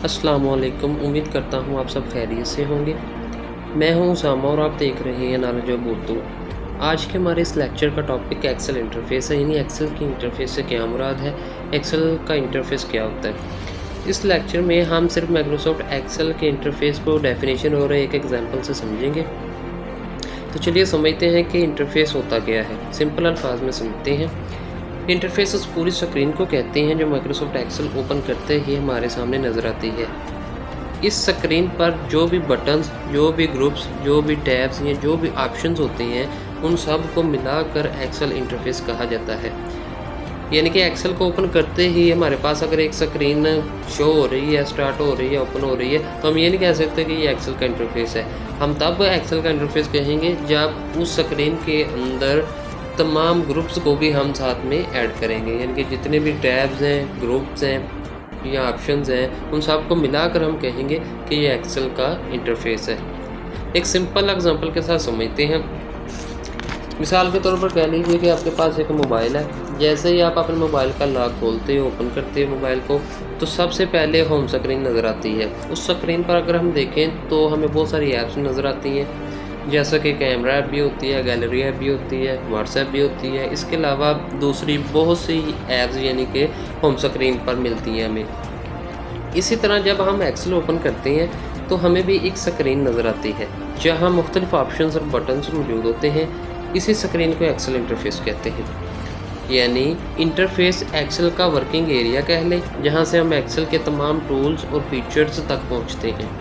अस्सलाम वालेकुम। उम्मीद करता हूँ आप सब खैरियत से होंगे। मैं हूँ उसामा और आप देख रहे हैं नॉलेज ऑफ उर्दू। आज के हमारे इस लेक्चर का टॉपिक एक्सेल इंटरफेस है, यानी एक्सेल की इंटरफेस से क्या मुराद है, एक्सेल का इंटरफेस क्या होता है। इस लेक्चर में हम सिर्फ माइक्रोसॉफ्ट एक्सेल के इंटरफेस को डेफिनेशन और एक एग्जांपल से समझेंगे। तो चलिए समझते हैं कि इंटरफेस होता क्या है। सिंपल अल्फाज में समझते हैं। इंटरफेस उस पूरी स्क्रीन को कहते हैं जो माइक्रोसॉफ्ट एक्सेल ओपन करते ही हमारे सामने नज़र आती है। इस स्क्रीन पर जो भी बटन्स, जो भी ग्रुप्स, जो भी टैब्स या जो भी ऑप्शंस होते हैं, उन सब को मिलाकर एक्सेल इंटरफेस कहा जाता है। यानी कि एक्सेल को ओपन करते ही हमारे पास अगर एक स्क्रीन शो हो रही है, स्टार्ट हो रही है, ओपन हो रही है, तो हम ये नहीं कह सकते कि ये एक्सेल का इंटरफेस है। हम तब एक्सेल का इंटरफेस कहेंगे जब उस स्क्रीन के अंदर तमाम ग्रुप्स को भी हम साथ में ऐड करेंगे, यानी कि जितने भी टैब्स हैं, ग्रुप्स हैं या ऑप्शंस हैं, उन सब को मिलाकर हम कहेंगे कि ये एक्सेल का इंटरफेस है। एक सिंपल एग्जांपल के साथ समझते हैं। मिसाल के तौर पर कह लीजिए कि आपके पास एक मोबाइल है। जैसे ही आप अपने मोबाइल का लॉक खोलते हो, ओपन करते हो मोबाइल को, तो सबसे पहले होम स्क्रीन नज़र आती है। उस स्क्रीन पर अगर हम देखें तो हमें बहुत सारी ऐप्स नज़र आती हैं, जैसा कि कैमरा ऐप भी होती है, गैलरी ऐप भी होती है, व्हाट्सएप भी होती है। इसके अलावा दूसरी बहुत सी ऐप्स यानी कि होम स्क्रीन पर मिलती हैं हमें। इसी तरह जब हम एक्सेल ओपन करते हैं तो हमें भी एक स्क्रीन नज़र आती है जहां मुख्तलिफ ऑप्शंस और बटन्स मौजूद होते हैं। इसी स्क्रीन को एक्सेल इंटरफेस कहते हैं। यानी इंटरफेस एक्सेल का वर्किंग एरिया कह लें, जहाँ से हम एक्सेल के तमाम टूल्स और फीचर्स तक पहुँचते हैं।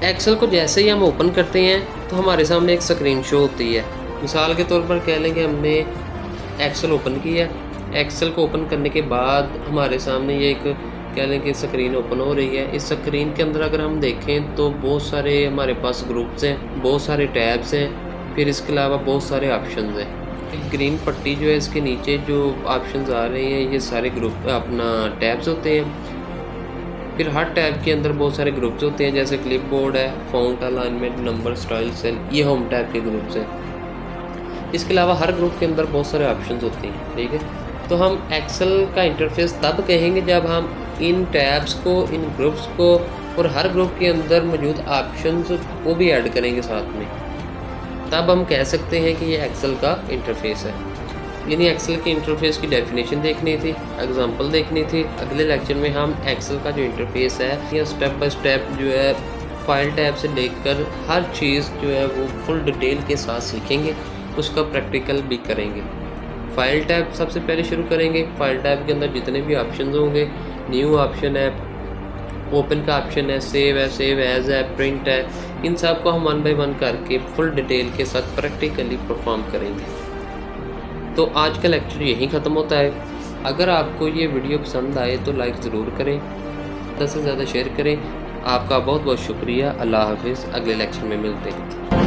एक्सेल को जैसे ही हम ओपन करते हैं तो हमारे सामने एक स्क्रीन शो होती है। मिसाल के तौर पर कह लें कि हमने एक्सेल ओपन किया। एक्सेल को ओपन करने के बाद हमारे सामने ये एक कह लें कि स्क्रीन ओपन हो रही है। इस स्क्रीन के अंदर अगर हम देखें तो बहुत सारे हमारे पास ग्रुप्स हैं, बहुत सारे टैब्स हैं, फिर इसके अलावा बहुत सारे ऑप्शंस हैं। ग्रीन पट्टी जो है इसके नीचे जो ऑप्शंस आ रहे हैं ये सारे ग्रुप अपना टैब्स होते हैं। फिर हर टैब के अंदर बहुत सारे ग्रुप्स होते हैं, जैसे क्लिपबोर्ड है, font, alignment, number, style, cell, ये होम टैब के ग्रुप्स हैं। इसके अलावा हर ग्रुप के अंदर बहुत सारे ऑप्शंस होते हैं। ठीक है, तो हम एक्सेल का इंटरफेस तब कहेंगे जब हम इन टैब्स को, इन ग्रुप्स को और हर ग्रुप के अंदर मौजूद ऑप्शंस को भी ऐड करेंगे साथ में। तब हम कह सकते हैं कि ये एक्सेल का इंटरफेस है। यानी एक्सेल के इंटरफेस की डेफिनेशन देखनी थी, एग्जांपल देखनी थी। अगले लेक्चर में हम एक्सेल का जो इंटरफेस है या स्टेप बाय स्टेप जो है फाइल टैब से लेकर हर चीज़ जो है वो फुल डिटेल के साथ सीखेंगे, उसका प्रैक्टिकल भी करेंगे। फाइल टैब सबसे पहले शुरू करेंगे। फाइल टैब के अंदर जितने भी ऑप्शन होंगे, न्यू ऑप्शन है, ओपन का ऑप्शन है, सेव है, सेव एज है, प्रिंट है, इन सब को हम 1 बाय 1 करके फुल डिटेल के साथ प्रैक्टिकली परफॉर्म करेंगे। तो आज का लेक्चर यहीं ख़त्म होता है। अगर आपको ये वीडियो पसंद आए तो लाइक ज़रूर करें, ज़्यादा से ज़्यादा शेयर करें। आपका बहुत बहुत शुक्रिया। अल्लाह हाफिज़। अगले लेक्चर में मिलते हैं।